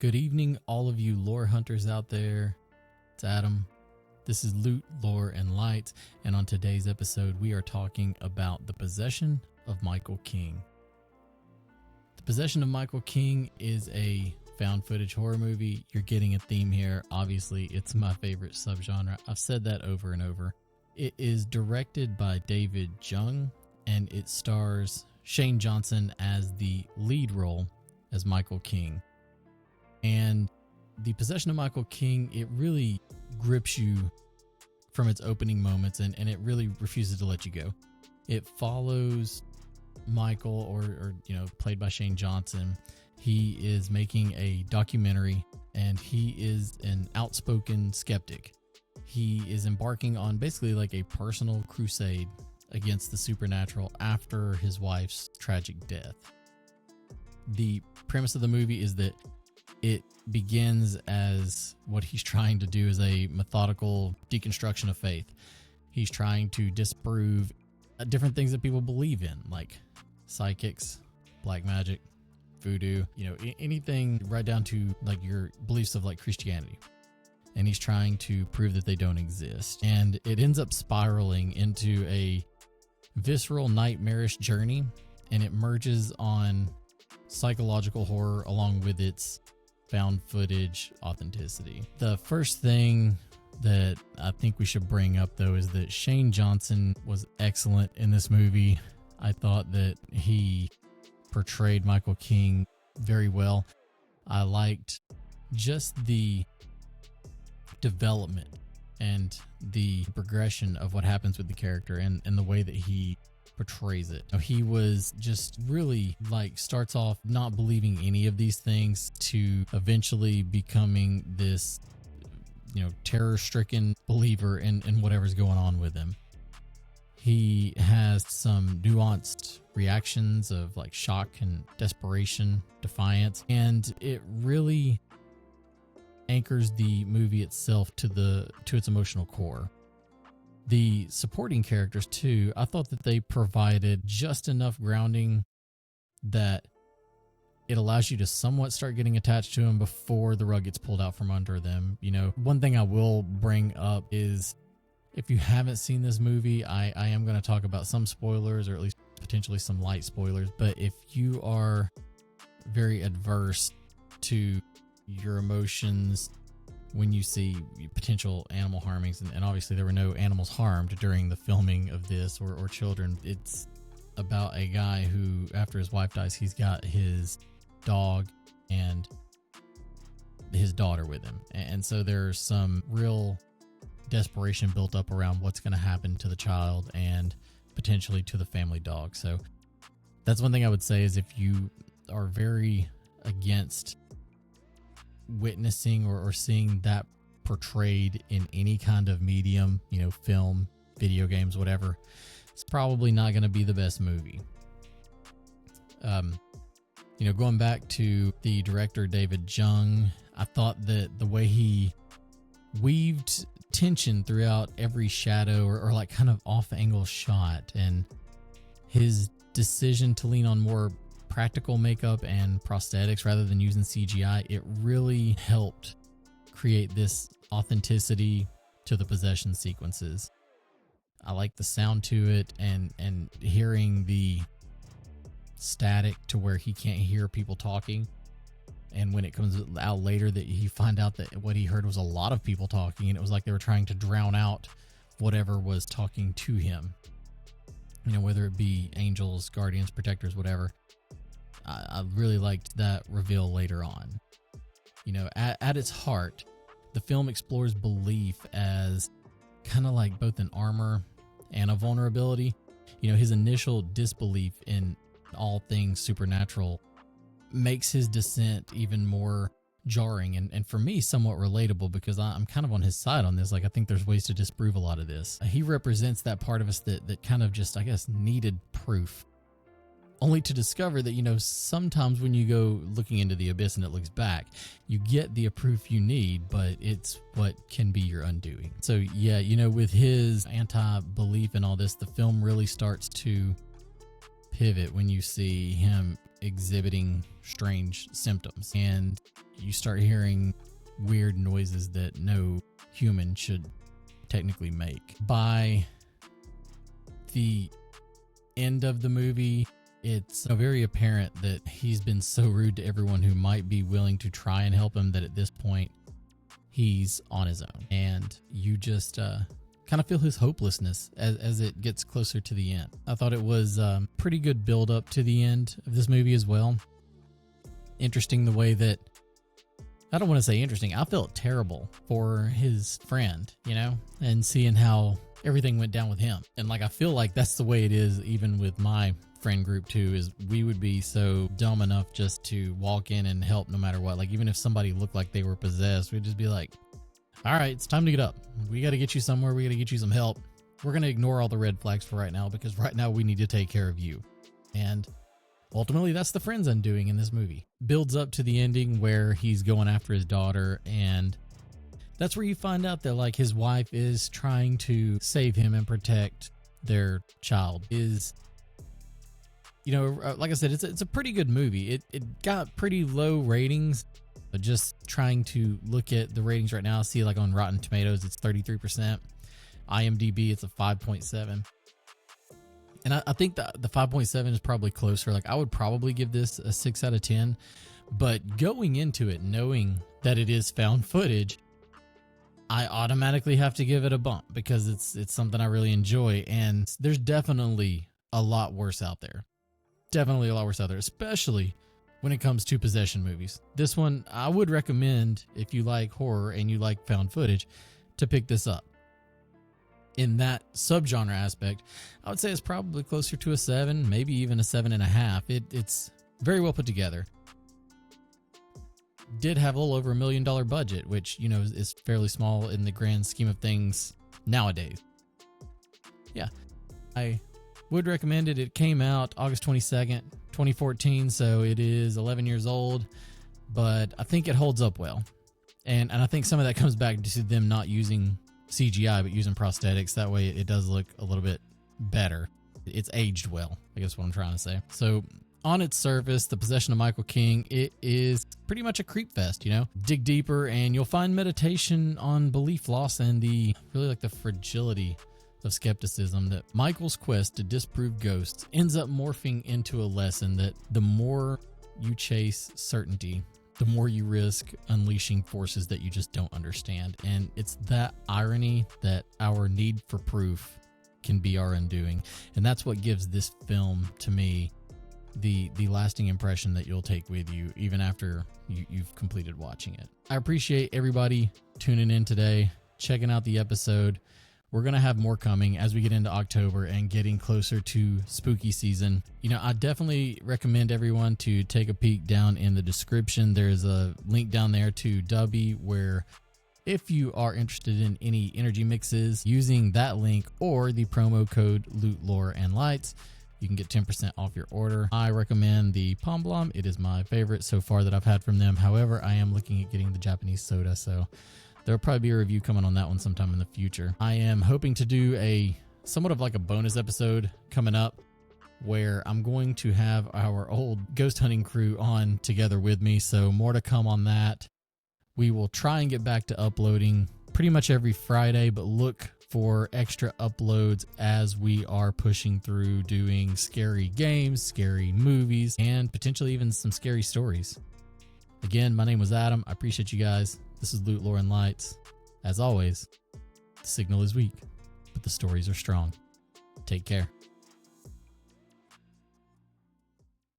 Good evening, all of you lore hunters out there. It's Adam. This is Loot, Lore, and Light, and on today's episode, we are talking about The Possession of Michael King. The Possession of Michael King is a found footage horror movie. You're getting a theme here. Obviously, it's my favorite subgenre. I've said that over and over. It is directed by David Jung, and it stars Shane Johnson as the lead role as Michael King. And The Possession of Michael King, it really grips you from its opening moments, and it really refuses to let you go. It follows Michael, or played by Shane Johnson. He is making a documentary, and he is an outspoken skeptic. He is embarking on basically like a personal crusade against the supernatural after his wife's tragic death. The premise of the movie is that it begins as what he's trying to do is a methodical deconstruction of faith. He's trying to disprove different things that people believe in, like psychics, black magic, voodoo, anything right down to like your beliefs of like Christianity. And he's trying to prove that they don't exist. And it ends up spiraling into a visceral, nightmarish journey, and it merges on psychological horror along with its found footage authenticity. The first thing that I think we should bring up, though, is that Shane Johnson was excellent in this movie. I thought that he portrayed Michael King very well. I liked just the development and the progression of what happens with the character and the way that he portrays it. He was just really starts off not believing any of these things to eventually becoming this terror-stricken believer in whatever's going on with him. He has some nuanced reactions of like shock and desperation, defiance, and it really anchors the movie itself to its emotional core. The supporting characters too, I thought that they provided just enough grounding that it allows you to somewhat start getting attached to them before the rug gets pulled out from under them. One thing I will bring up is if you haven't seen this movie, I am going to talk about some spoilers, or at least potentially some light spoilers. But if you are very adverse to your emotions when you see potential animal harmings, and obviously there were no animals harmed during the filming of this or children. It's about a guy who, after his wife dies, he's got his dog and his daughter with him. And so there's some real desperation built up around what's going to happen to the child and potentially to the family dog. So that's one thing I would say is if you are very against witnessing or seeing that portrayed in any kind of medium, film, video games, whatever, it's probably not going to be the best movie. Going back to the director, David Jung, I thought that the way he weaved tension throughout every shadow or like kind of off-angle shot, and his decision to lean on more practical makeup and prosthetics rather than using CGI, it really helped create this authenticity to the possession sequences. I like the sound to it, and hearing the static to where he can't hear people talking. And when it comes out later that he find out that what he heard was a lot of people talking, and it was like they were trying to drown out whatever was talking to him, whether it be angels, guardians, protectors, whatever. I really liked that reveal later on. At its heart, the film explores belief as kind of like both an armor and a vulnerability. His initial disbelief in all things supernatural makes his descent even more jarring and for me somewhat relatable, because I'm kind of on his side on this. I think there's ways to disprove a lot of this. He represents that part of us that kind of just, I guess, needed proof, only to discover that, sometimes when you go looking into the abyss and it looks back, you get the proof you need, but it's what can be your undoing. So yeah, with his anti-belief and all this, the film really starts to pivot when you see him exhibiting strange symptoms. And you start hearing weird noises that no human should technically make. By the end of the movie, it's very apparent that he's been so rude to everyone who might be willing to try and help him that at this point he's on his own, and you just kind of feel his hopelessness as it gets closer to the end. I thought it was pretty good build up to the end of this movie as well. Interesting the way that, I don't want to say interesting, I felt terrible for his friend, and seeing how everything went down with him. And like, I feel like that's the way it is even with my friend group too, is we would be so dumb enough just to walk in and help no matter what. Like, even if somebody looked like they were possessed, we'd just be like, all right, it's time to get up. We got to get you somewhere. We got to get you some help. We're going to ignore all the red flags for right now, because right now we need to take care of you. And ultimately, that's the friend's undoing in this movie. Builds up to the ending where he's going after his daughter, and that's where you find out that like his wife is trying to save him and protect their child. Like I said, it's a pretty good movie. It got pretty low ratings. But just trying to look at the ratings right now, see like on Rotten Tomatoes, it's 33%. IMDb, it's a 5.7. And I think the 5.7 is probably closer. Like, I would probably give this a 6 out of 10. But going into it, knowing that it is found footage, I automatically have to give it a bump, because it's something I really enjoy. And there's definitely a lot worse out there. Definitely a lot worse out there, especially when it comes to possession movies. This one, I would recommend, if you like horror and you like found footage, to pick this up. In that subgenre aspect, I would say it's probably closer to a 7, maybe even a 7.5. It's very well put together. Did have a little over $1 million budget, which, is fairly small in the grand scheme of things nowadays. Yeah, I would recommend it. It came out August 22nd, 2014, so it is 11 years old, but I think it holds up well. And I think some of that comes back to them not using CGI, but using prosthetics. That way it does look a little bit better. It's aged well, I guess what I'm trying to say. So on its surface, The Possession of Michael King, it is pretty much a creep fest, Dig deeper and you'll find meditation on belief loss and the fragility of skepticism, that Michael's quest to disprove ghosts ends up morphing into a lesson that the more you chase certainty, the more you risk unleashing forces that you just don't understand. And it's that irony that our need for proof can be our undoing. And that's what gives this film, to me, the lasting impression that you'll take with you even after you've completed watching it. I appreciate everybody tuning in today, checking out the episode. We're going to have more coming as we get into October and getting closer to spooky season. I definitely recommend everyone to take a peek down in the description. There's a link down there to Dubby, where if you are interested in any energy mixes, using that link or the promo code Loot, Lore, and Lights, you can get 10% off your order. I recommend the Palm Blom. It is my favorite so far that I've had from them. However, I am looking at getting the Japanese soda, so there'll probably be a review coming on that one sometime in the future. I am hoping to do a somewhat of like a bonus episode coming up, where I'm going to have our old ghost hunting crew on together with me. So more to come on that. We will try and get back to uploading pretty much every Friday, but look for extra uploads as we are pushing through doing scary games, scary movies, and potentially even some scary stories. Again, my name was Adam. I appreciate you guys. This is Loot, Lore, and Lights. As always, the signal is weak, but the stories are strong. Take care.